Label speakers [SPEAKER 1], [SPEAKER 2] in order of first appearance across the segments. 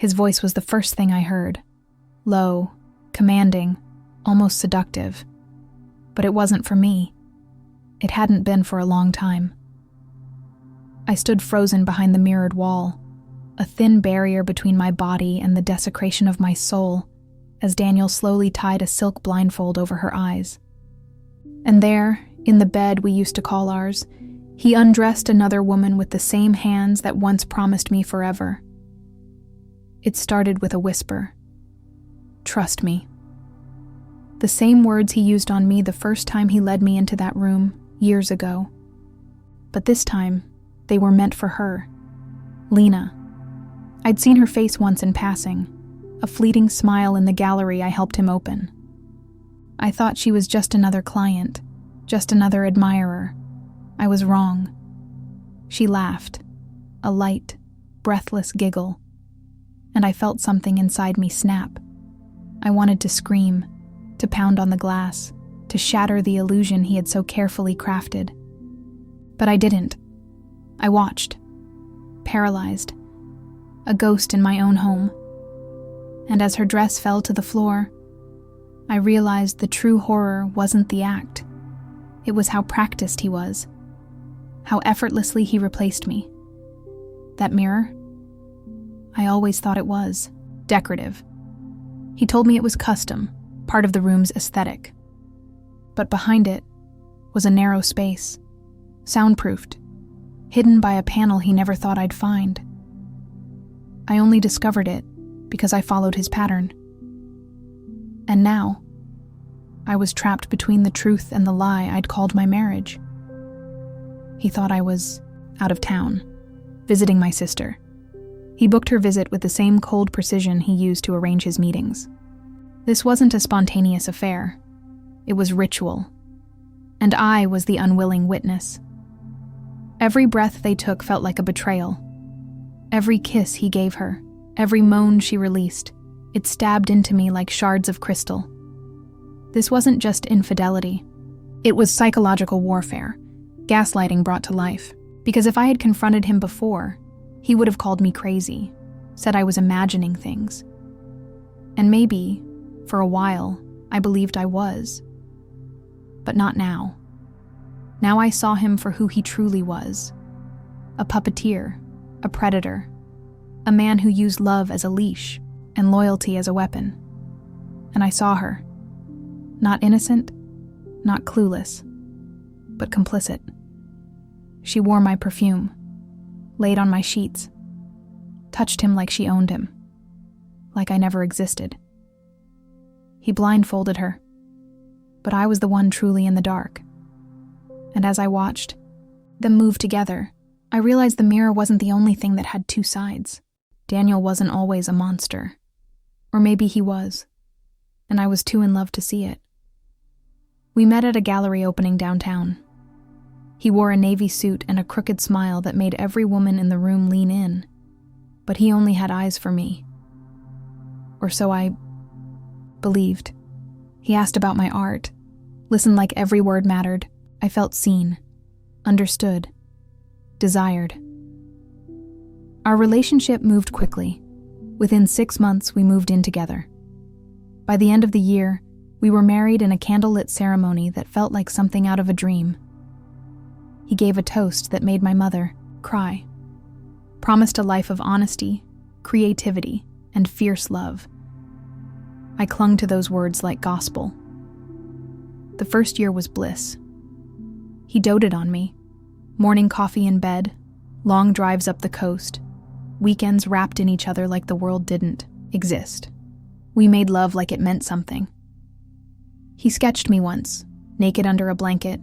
[SPEAKER 1] His voice was the first thing I heard. Low, commanding, almost seductive. But it wasn't for me. It hadn't been for a long time. I stood frozen behind the mirrored wall, a thin barrier between my body and the desecration of my soul, as Daniel slowly tied a silk blindfold over her eyes. And there, in the bed we used to call ours, he undressed another woman with the same hands that once promised me forever. It started with a whisper. Trust me. The same words he used on me the first time he led me into that room, years ago. But this time, they were meant for her. Lena. I'd seen her face once in passing, a fleeting smile in the gallery I helped him open. I thought she was just another client, just another admirer. I was wrong. She laughed, a light, breathless giggle, and I felt something inside me snap. I wanted to scream, to pound on the glass, to shatter the illusion he had so carefully crafted. But I didn't. I watched, paralyzed, a ghost in my own home. And as her dress fell to the floor, I realized the true horror wasn't the act. It was how practiced he was, how effortlessly he replaced me. That mirror? I always thought it was decorative. He told me it was custom, part of the room's aesthetic. But behind it was a narrow space, soundproofed, hidden by a panel he never thought I'd find. I only discovered it because I followed his pattern. And now, I was trapped between the truth and the lie I'd called my marriage. He thought I was out of town, visiting my sister. He booked her visit with the same cold precision he used to arrange his meetings. This wasn't a spontaneous affair. It was ritual. And I was the unwilling witness. Every breath they took felt like a betrayal. Every kiss he gave her, every moan she released, it stabbed into me like shards of crystal. This wasn't just infidelity. It was psychological warfare, gaslighting brought to life. Because if I had confronted him before, he would have called me crazy, said I was imagining things. And maybe, for a while, I believed I was. But not now. Now I saw him for who he truly was. A puppeteer, a predator, a man who used love as a leash and loyalty as a weapon. And I saw her. Not innocent, not clueless, but complicit. She wore my perfume, laid on my sheets, touched him like she owned him, like I never existed. He blindfolded her, but I was the one truly in the dark. And as I watched them move together, I realized the mirror wasn't the only thing that had two sides. Daniel wasn't always a monster. Or maybe he was, and I was too in love to see it. We met at a gallery opening downtown. He wore a navy suit and a crooked smile that made every woman in the room lean in, but he only had eyes for me. Or so I believed. He asked about my art, listened like every word mattered. I felt seen, understood, desired. Our relationship moved quickly. Within 6 months, we moved in together. By the end of the year, we were married in a candlelit ceremony that felt like something out of a dream. He gave a toast that made my mother cry, promised a life of honesty, creativity, and fierce love. I clung to those words like gospel. The first year was bliss. He doted on me. Morning coffee in bed, long drives up the coast, weekends wrapped in each other like the world didn't exist. We made love like it meant something. He sketched me once, naked under a blanket,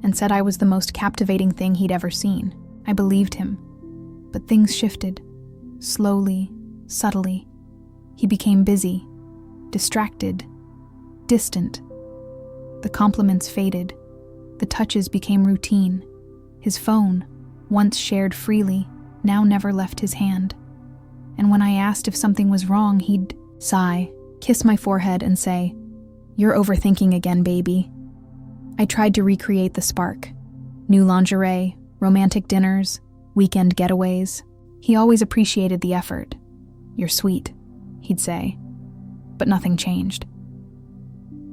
[SPEAKER 1] and said I was the most captivating thing he'd ever seen. I believed him. But things shifted. Slowly, subtly. He became busy, distracted, distant. The compliments faded. The touches became routine. His phone, once shared freely, now never left his hand. And when I asked if something was wrong, he'd sigh, kiss my forehead, and say, "You're overthinking again, baby." I tried to recreate the spark. New lingerie, romantic dinners, weekend getaways. He always appreciated the effort, "You're sweet," he'd say, but nothing changed.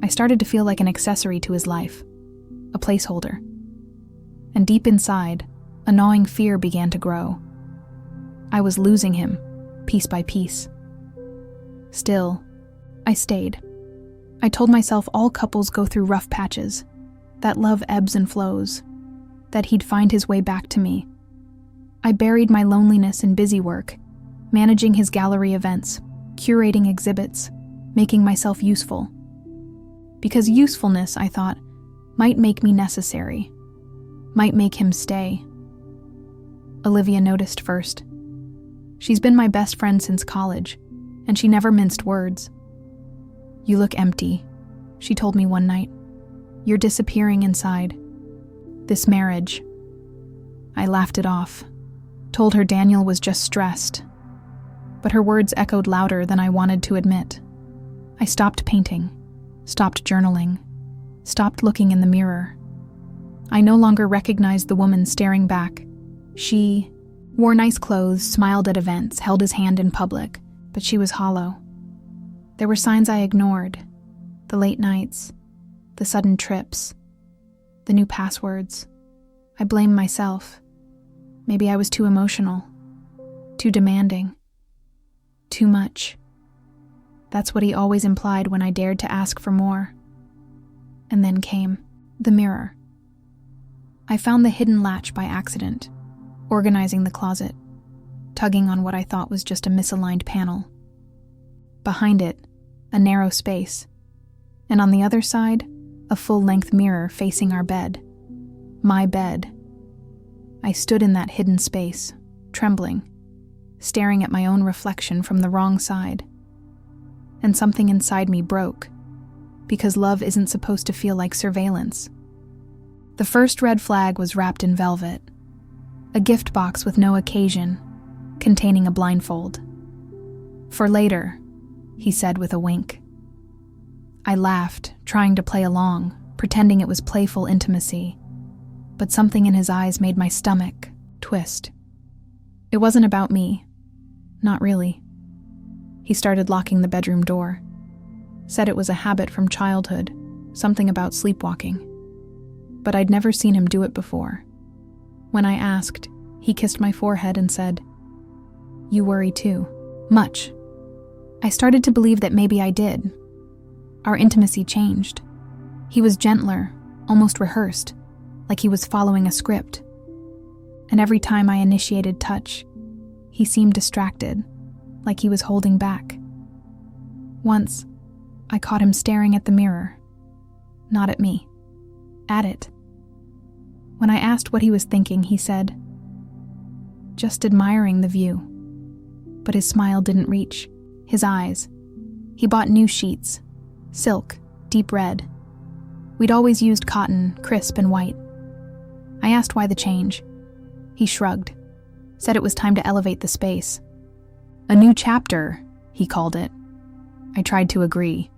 [SPEAKER 1] I started to feel like an accessory to his life, a placeholder. And deep inside, a gnawing fear began to grow. I was losing him, piece by piece. Still, I stayed. I told myself all couples go through rough patches, that love ebbs and flows, that he'd find his way back to me. I buried my loneliness in busy work, managing his gallery events, curating exhibits, making myself useful. Because usefulness, I thought, might make me necessary, might make him stay. Olivia noticed first. She's been my best friend since college, and she never minced words. "You look empty," she told me one night. "You're disappearing inside. This marriage." I laughed it off, told her Daniel was just stressed, but her words echoed louder than I wanted to admit. I stopped painting, stopped journaling, stopped looking in the mirror. I no longer recognized the woman staring back. She wore nice clothes, smiled at events, held his hand in public, but she was hollow. There were signs I ignored: the late nights, the sudden trips, the new passwords. I blamed myself. Maybe I was too emotional, too demanding, too much. That's what he always implied when I dared to ask for more. And then came the mirror. I found the hidden latch by accident, organizing the closet, tugging on what I thought was just a misaligned panel. Behind it, a narrow space, and on the other side, a full-length mirror facing our bed. My bed. I stood in that hidden space, trembling, staring at my own reflection from the wrong side. And something inside me broke, because love isn't supposed to feel like surveillance. The first red flag was wrapped in velvet, a gift box with no occasion, containing a blindfold. "For later," he said with a wink. I laughed, trying to play along, pretending it was playful intimacy, but something in his eyes made my stomach twist. It wasn't about me. Not really. He started locking the bedroom door. Said it was a habit from childhood, something about sleepwalking. But I'd never seen him do it before. When I asked, he kissed my forehead and said, "You worry too. Much." I started to believe that maybe I did. Our intimacy changed. He was gentler, almost rehearsed, like he was following a script. And every time I initiated touch, he seemed distracted, like he was holding back. Once, I caught him staring at the mirror. Not at me. At it. When I asked what he was thinking, he said, "Just admiring the view." But his smile didn't reach. His eyes. He bought new sheets. Silk, deep red. We'd always used cotton, crisp and white. I asked why the change. He shrugged, said it was time to elevate the space. "A new chapter," he called it. I tried to agree,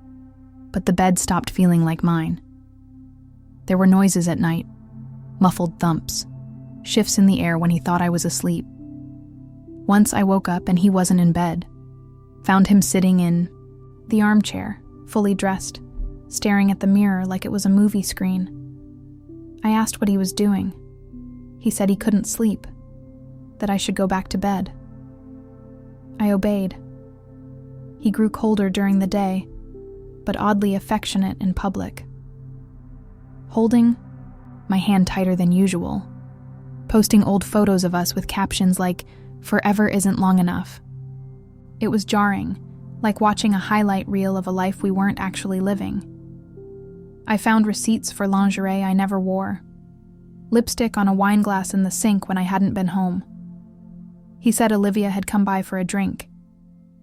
[SPEAKER 1] but the bed stopped feeling like mine. There were noises at night, muffled thumps, shifts in the air when he thought I was asleep. Once I woke up and he wasn't in bed. Found him sitting in the armchair, fully dressed, staring at the mirror like it was a movie screen. I asked what he was doing. He said he couldn't sleep, that I should go back to bed. I obeyed. He grew colder during the day, but oddly affectionate in public. Holding my hand tighter than usual, posting old photos of us with captions like, "Forever isn't long enough." It was jarring, like watching a highlight reel of a life we weren't actually living. I found receipts for lingerie I never wore, lipstick on a wine glass in the sink when I hadn't been home. He said Olivia had come by for a drink,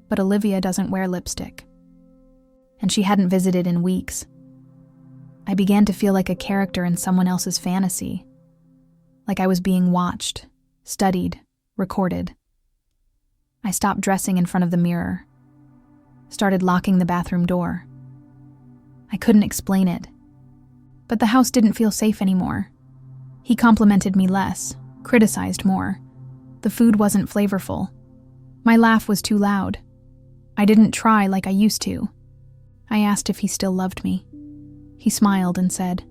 [SPEAKER 1] but Olivia doesn't wear lipstick. And she hadn't visited in weeks. I began to feel like a character in someone else's fantasy, like I was being watched, studied, recorded. I stopped dressing in front of the mirror, started locking the bathroom door. I couldn't explain it, but the house didn't feel safe anymore. He complimented me less, criticized more. The food wasn't flavorful. My laugh was too loud, I didn't try like I used to. I asked if he still loved me. He smiled and said,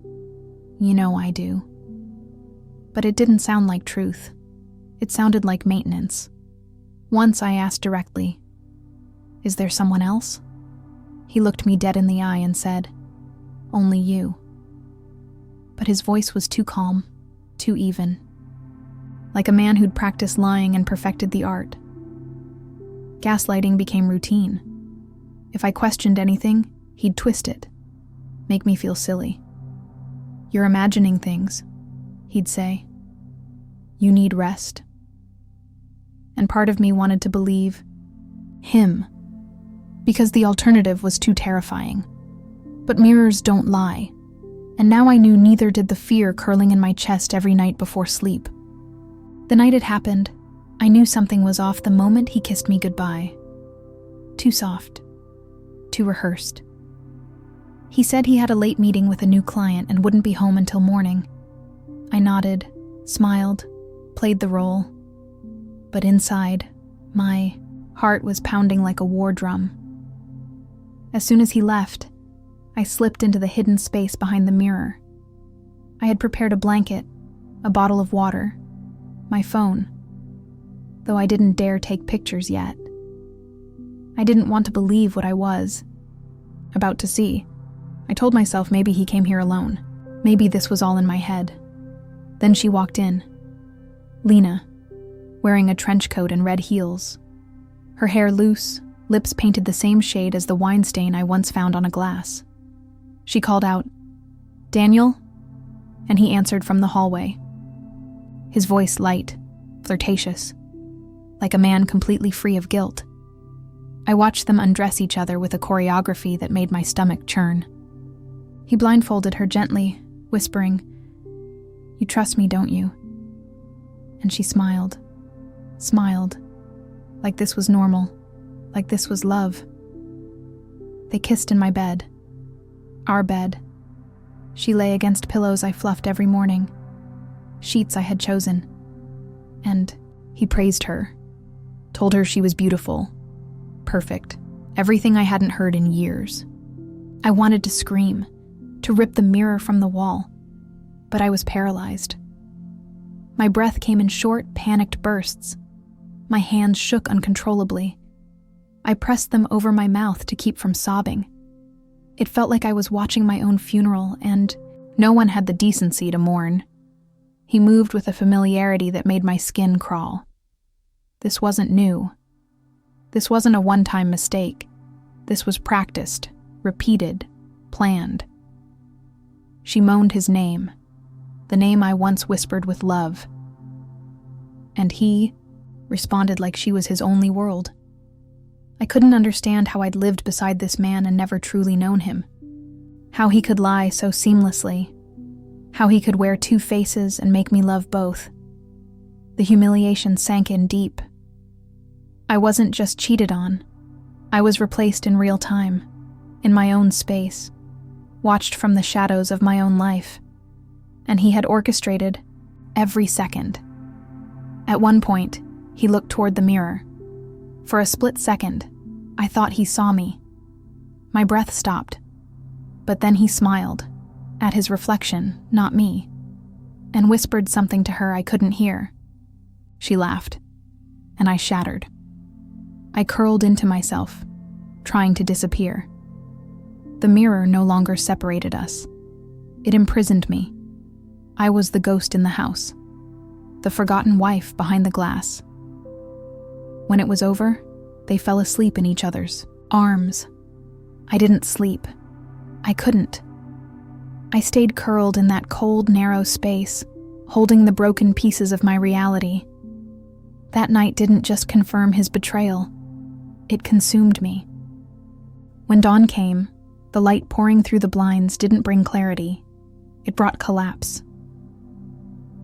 [SPEAKER 1] "You know I do." But it didn't sound like truth. It sounded like maintenance. Once I asked directly, "Is there someone else?" He looked me dead in the eye and said, "Only you." But his voice was too calm, too even. Like a man who'd practiced lying and perfected the art. Gaslighting became routine. If I questioned anything, he'd twist it, make me feel silly. "You're imagining things," he'd say. "You need rest." And part of me wanted to believe him, because the alternative was too terrifying. But mirrors don't lie, and now I knew neither did the fear curling in my chest every night before sleep. The night it happened, I knew something was off the moment he kissed me goodbye. Too soft, too rehearsed. He said he had a late meeting with a new client and wouldn't be home until morning. I nodded, smiled, played the role. But inside, my heart was pounding like a war drum. As soon as he left, I slipped into the hidden space behind the mirror. I had prepared a blanket, a bottle of water, my phone, though I didn't dare take pictures yet. I didn't want to believe what I was about to see. I told myself maybe he came here alone. Maybe this was all in my head. Then she walked in. Lena, wearing a trench coat and red heels. Her hair loose, lips painted the same shade as the wine stain I once found on a glass. She called out, "Daniel?" And he answered from the hallway. His voice light, flirtatious, like a man completely free of guilt. I watched them undress each other with a choreography that made my stomach churn. He blindfolded her gently, whispering, "You trust me, don't you?" And she smiled, like this was normal, like this was love. They kissed in my bed, our bed. She lay against pillows I fluffed every morning, sheets I had chosen. And he praised her, told her she was beautiful, perfect, everything I hadn't heard in years. I wanted to scream, to rip the mirror from the wall, but I was paralyzed. My breath came in short, panicked bursts. My hands shook uncontrollably. I pressed them over my mouth to keep from sobbing. It felt like I was watching my own funeral, and no one had the decency to mourn. He moved with a familiarity that made my skin crawl. This wasn't new. This wasn't a one-time mistake. This was practiced, repeated, planned. She moaned his name, the name I once whispered with love. And he responded like she was his only world. I couldn't understand how I'd lived beside this man and never truly known him. How he could lie so seamlessly. How he could wear two faces and make me love both. The humiliation sank in deep. I wasn't just cheated on. I was replaced in real time, in my own space, watched from the shadows of my own life. And he had orchestrated every second. At one point, he looked toward the mirror. For a split second, I thought he saw me. My breath stopped. But then he smiled, at his reflection, not me, and whispered something to her I couldn't hear. She laughed, and I shattered. I curled into myself, trying to disappear. The mirror no longer separated us. It imprisoned me. I was the ghost in the house, the forgotten wife behind the glass. When it was over, they fell asleep in each other's arms. I didn't sleep. I couldn't. I stayed curled in that cold, narrow space, holding the broken pieces of my reality. That night didn't just confirm his betrayal. It consumed me. When dawn came, the light pouring through the blinds didn't bring clarity. It brought collapse.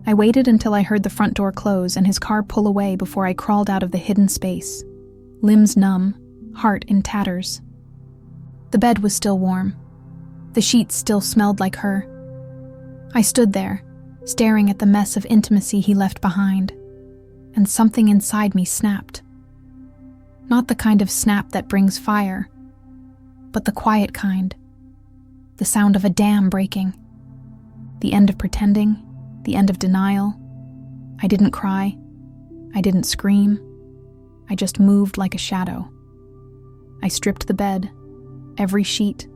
[SPEAKER 1] I waited until I heard the front door close and his car pull away before I crawled out of the hidden space, limbs numb, heart in tatters. The bed was still warm. The sheets still smelled like her. I stood there, staring at the mess of intimacy he left behind, and something inside me snapped. Not the kind of snap that brings fire, but the quiet kind. The sound of a dam breaking. The end of pretending, the end of denial. I didn't cry. I didn't scream. I just moved like a shadow. I stripped the bed, every sheet,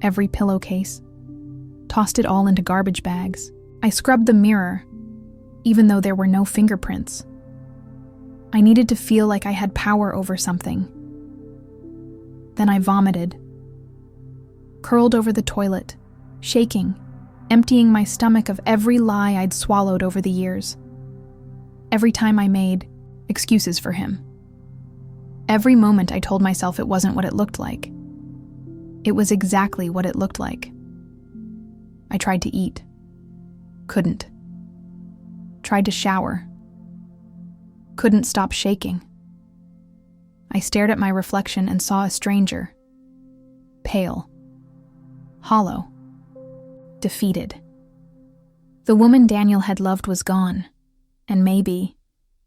[SPEAKER 1] every pillowcase, tossed it all into garbage bags. I scrubbed the mirror, even though there were no fingerprints. I needed to feel like I had power over something. Then I vomited, curled over the toilet, shaking, emptying my stomach of every lie I'd swallowed over the years. Every time I made excuses for him. Every moment I told myself it wasn't what it looked like. It was exactly what it looked like. I tried to eat. Couldn't. Tried to shower. Couldn't stop shaking. I stared at my reflection and saw a stranger. Pale. Hollow. Defeated. The woman Daniel had loved was gone, and maybe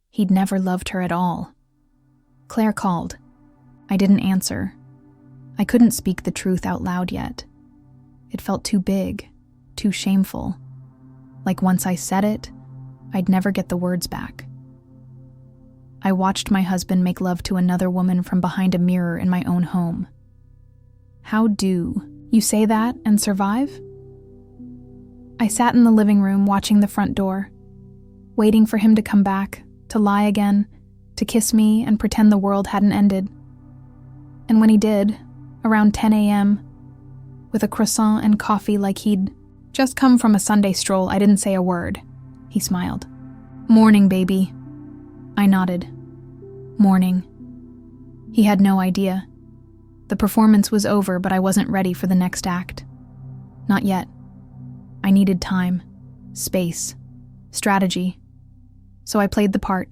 [SPEAKER 1] he'd never loved her at all. Claire called. I didn't answer. I couldn't speak the truth out loud yet. It felt too big, too shameful. Like once I said it, I'd never get the words back. I watched my husband make love to another woman from behind a mirror in my own home. How do you say that and survive? I sat in the living room watching the front door, waiting for him to come back, to lie again, to kiss me and pretend the world hadn't ended. And when he did, around 10 a.m., with a croissant and coffee like he'd just come from a Sunday stroll, I didn't say a word. He smiled. "Morning, baby." I nodded. Morning. He had no idea. The performance was over, but I wasn't ready for the next act. Not yet. I needed time, space, strategy. So I played the part,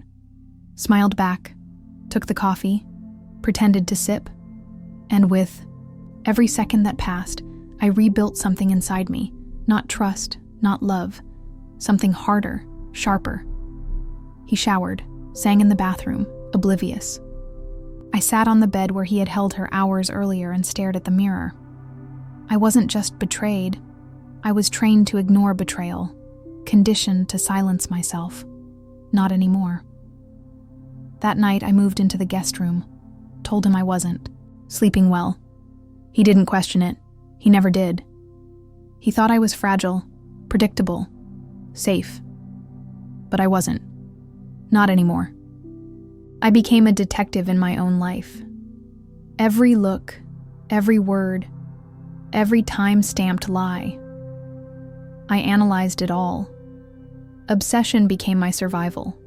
[SPEAKER 1] smiled back, took the coffee, pretended to sip, and with every second that passed, I rebuilt something inside me. Not trust, not love, something harder, sharper. He showered, sang in the bathroom, oblivious. I sat on the bed where he had held her hours earlier and stared at the mirror. I wasn't just betrayed. I was trained to ignore betrayal, conditioned to silence myself. Not anymore. That night I moved into the guest room, told him I wasn't, sleeping well. He didn't question it. He never did. He thought I was fragile, predictable, safe. But I wasn't. Not anymore. I became a detective in my own life. Every look, every word, every time-stamped lie. I analyzed it all. Obsession became my survival.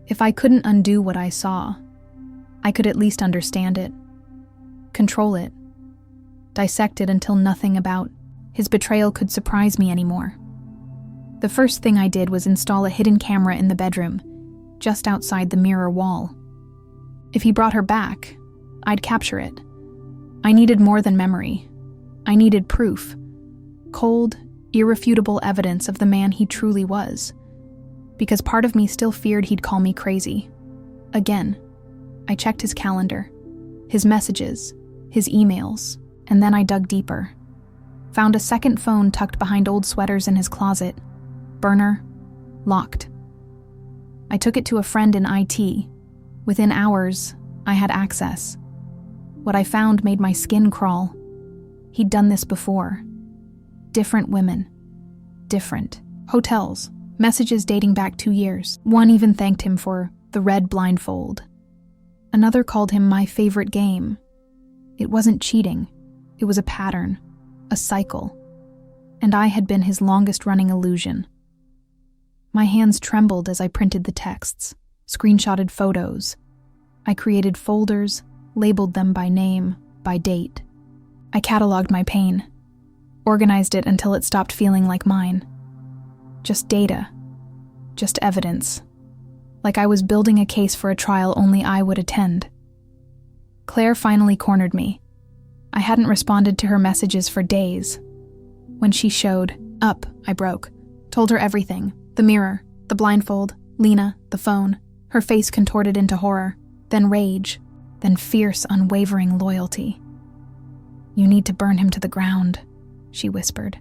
[SPEAKER 1] If I couldn't undo what I saw, I could at least understand it, control it, dissect it until nothing about his betrayal could surprise me anymore. The first thing I did was install a hidden camera in the bedroom, just outside the mirror wall. If he brought her back, I'd capture it. I needed more than memory. I needed proof. Cold, irrefutable evidence of the man he truly was. Because part of me still feared he'd call me crazy. Again, I checked his calendar, his messages, his emails, and then I dug deeper. Found a second phone tucked behind old sweaters in his closet. Burner, locked. I took it to a friend in IT. Within hours, I had access. What I found made my skin crawl. He'd done this before. Different women. Different. Hotels. Messages dating back 2 years. One even thanked him for the red blindfold. Another called him my favorite game. It wasn't cheating. It was a pattern. A cycle. And I had been his longest-running illusion. My hands trembled as I printed the texts, screenshotted photos. I created folders, labeled them by name, by date. I cataloged my pain, organized it until it stopped feeling like mine. Just data, just evidence. Like I was building a case for a trial only I would attend. Claire finally cornered me. I hadn't responded to her messages for days. When she showed up, I broke. Told her everything. The mirror, the blindfold, Lena, the phone. Her face contorted into horror. Then rage. then fierce, unwavering loyalty. "You need to burn him to the ground," she whispered.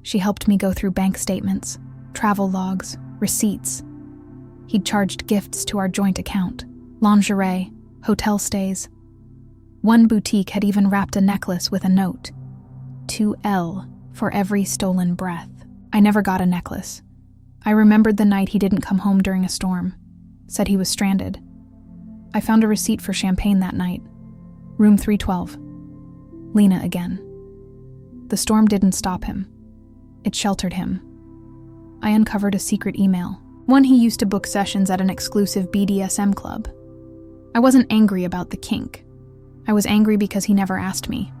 [SPEAKER 1] She helped me go through bank statements, travel logs, receipts. He'd charged gifts to our joint account, lingerie, hotel stays. One boutique had even wrapped a necklace with a note, 2L for every stolen breath. I never got a necklace. I remembered the night he didn't come home during a storm, said he was stranded. I found a receipt for champagne that night. Room 312. Lena again. The storm didn't stop him. It sheltered him. I uncovered a secret email, one he used to book sessions at an exclusive BDSM club. I wasn't angry about the kink. I was angry because he never asked me,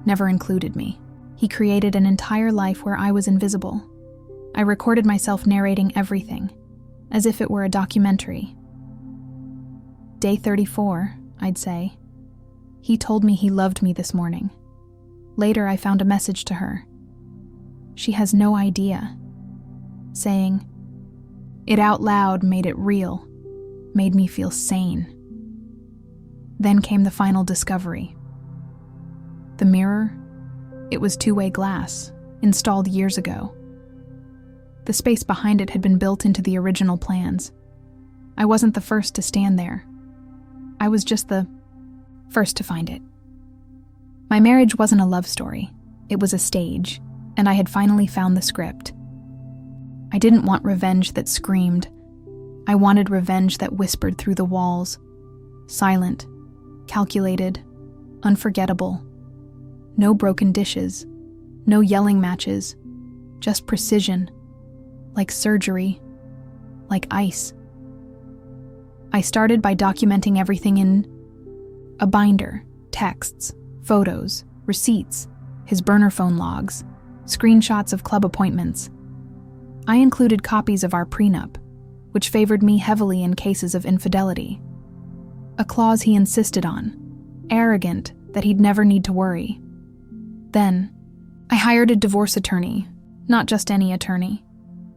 [SPEAKER 1] never included me. He created an entire life where I was invisible. I recorded myself narrating everything, as if it were a documentary. Day 34, I'd say. He told me he loved me this morning. Later, I found a message to her. She has no idea. Saying, "It out loud made it real, made me feel sane." Then came the final discovery. The mirror, it was two-way glass, installed years ago. The space behind it had been built into the original plans. I wasn't the first to stand there. I was just the first to find it. My marriage wasn't a love story. It was a stage, and I had finally found the script. I didn't want revenge that screamed. I wanted revenge that whispered through the walls. Silent, calculated, unforgettable. No broken dishes, no yelling matches, just precision, like surgery, like ice. I started by documenting everything in a binder, texts, photos, receipts, his burner phone logs, screenshots of club appointments. I included copies of our prenup, which favored me heavily in cases of infidelity. A clause he insisted on, arrogant that he'd never need to worry. Then, I hired a divorce attorney, not just any attorney,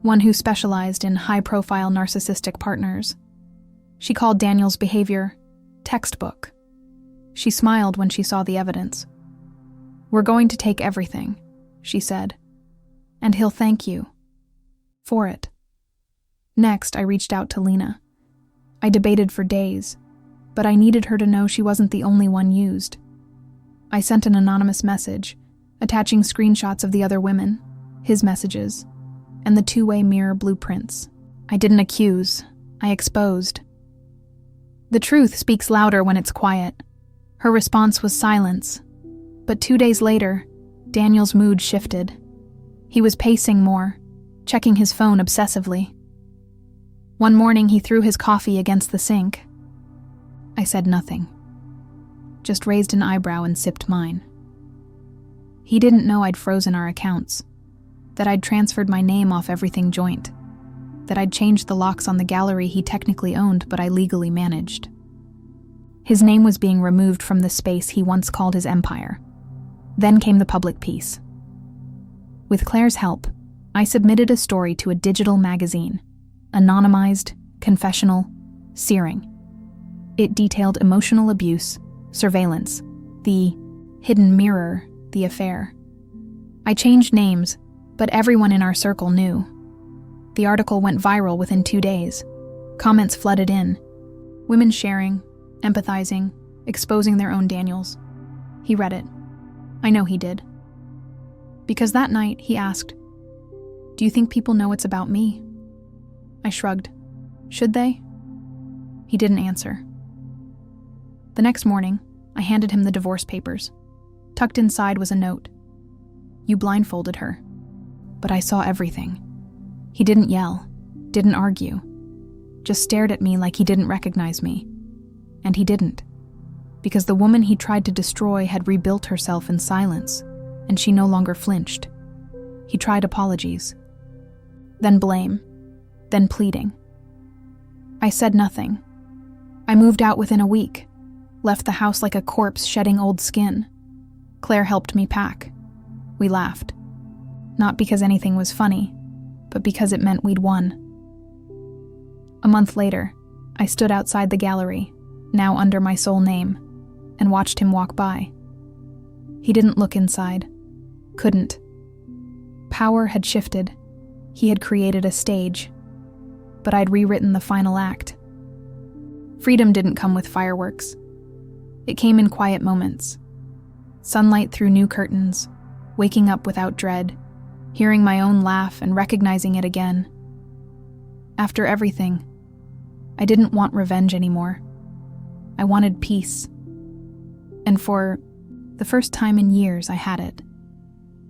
[SPEAKER 1] one who specialized in high-profile narcissistic partners. She called Daniel's behavior textbook. She smiled when she saw the evidence. "We're going to take everything," she said, "and he'll thank you for it." Next, I reached out to Lena. I debated for days, but I needed her to know she wasn't the only one used. I sent an anonymous message, attaching screenshots of the other women, his messages, and the two-way mirror blueprints. I didn't accuse, I exposed. The truth speaks louder when it's quiet. Her response was silence. But 2 days later, Daniel's mood shifted. He was pacing more, checking his phone obsessively. One morning, he threw his coffee against the sink. I said nothing, just raised an eyebrow and sipped mine. He didn't know I'd frozen our accounts, that I'd transferred my name off everything joint, that I'd changed the locks on the gallery he technically owned but I legally managed. His name was being removed from the space he once called his empire. Then came the public piece. With Claire's help, I submitted a story to a digital magazine, anonymized, confessional, searing. It detailed emotional abuse, surveillance, the hidden mirror, the affair. I changed names, but everyone in our circle knew. The article went viral within 2 days. Comments flooded in. Women sharing, empathizing, exposing their own Daniels. He read it. I know he did. Because that night, he asked, "Do you think people know it's about me?" I shrugged. Should they? He didn't answer. The next morning, I handed him the divorce papers. Tucked inside was a note. "You blindfolded her." But I saw everything. He didn't yell, didn't argue, just stared at me like he didn't recognize me. And he didn't, because the woman he tried to destroy had rebuilt herself in silence, and she no longer flinched. He tried apologies, then blame, then pleading. I said nothing. I moved out within a week, left the house like a corpse shedding old skin. Claire helped me pack. We laughed. Not because anything was funny, but because it meant we'd won. A month later, I stood outside the gallery, now under my sole name, and watched him walk by. He didn't look inside. Couldn't. Power had shifted. He had created a stage. But I'd rewritten the final act. Freedom didn't come with fireworks. It came in quiet moments. Sunlight through new curtains, waking up without dread, hearing my own laugh and recognizing it again. After everything, I didn't want revenge anymore. I wanted peace. And for the first time in years, I had it.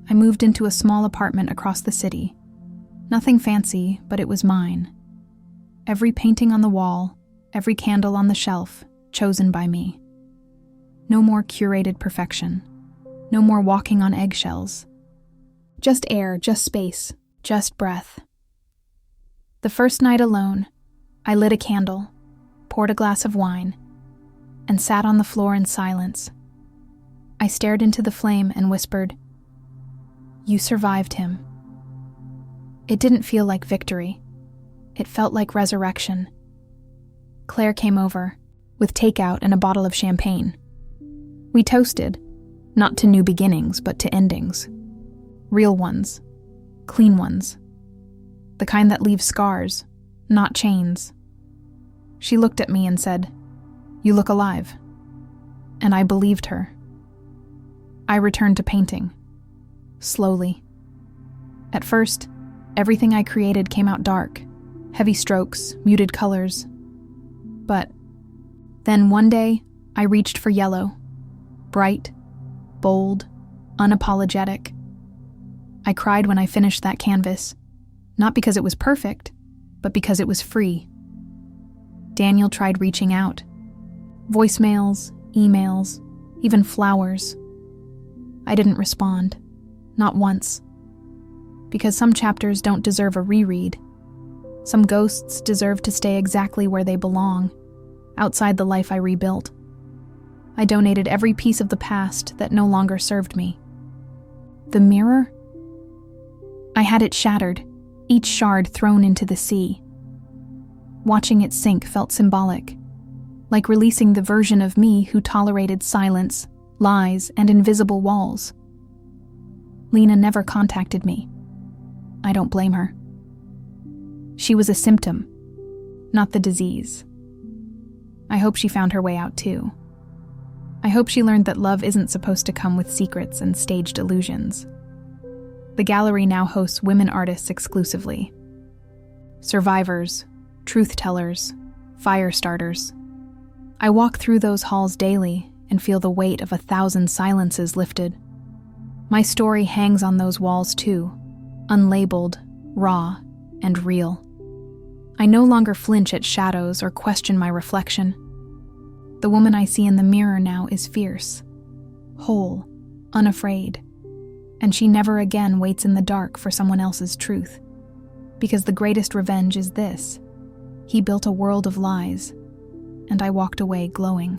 [SPEAKER 1] I moved into a small apartment across the city. Nothing fancy, but it was mine. Every painting on the wall, every candle on the shelf, chosen by me. No more curated perfection. No more walking on eggshells. Just air, just space, just breath. The first night alone, I lit a candle, poured a glass of wine, and sat on the floor in silence. I stared into the flame and whispered, "You survived him." It didn't feel like victory. It felt like resurrection. Claire came over, with takeout and a bottle of champagne. We toasted, not to new beginnings, but to endings. Real ones. Clean ones. The kind that leave scars, not chains. She looked at me and said, "You look alive." And I believed her. I returned to painting. Slowly. At first, everything I created came out dark. Heavy strokes, muted colors. But then one day, I reached for yellow. Bright, bold, unapologetic. I cried when I finished that canvas, not because it was perfect, but because it was free. Daniel tried reaching out. Voicemails, emails, even flowers. I didn't respond, not once. Because some chapters don't deserve a reread. Some ghosts deserve to stay exactly where they belong, outside the life I rebuilt. I donated every piece of the past that no longer served me. The mirror? I had it shattered, each shard thrown into the sea. Watching it sink felt symbolic, like releasing the version of me who tolerated silence, lies, and invisible walls. Lena never contacted me. I don't blame her. She was a symptom, not the disease. I hope she found her way out too. I hope she learned that love isn't supposed to come with secrets and staged illusions. The gallery now hosts women artists exclusively. Survivors, truth-tellers, fire starters. I walk through those halls daily and feel the weight of 1,000 silences lifted. My story hangs on those walls too, unlabeled, raw, and real. I no longer flinch at shadows or question my reflection. The woman I see in the mirror now is fierce, whole, unafraid, and she never again waits in the dark for someone else's truth. Because the greatest revenge is this: he built a world of lies, and I walked away glowing.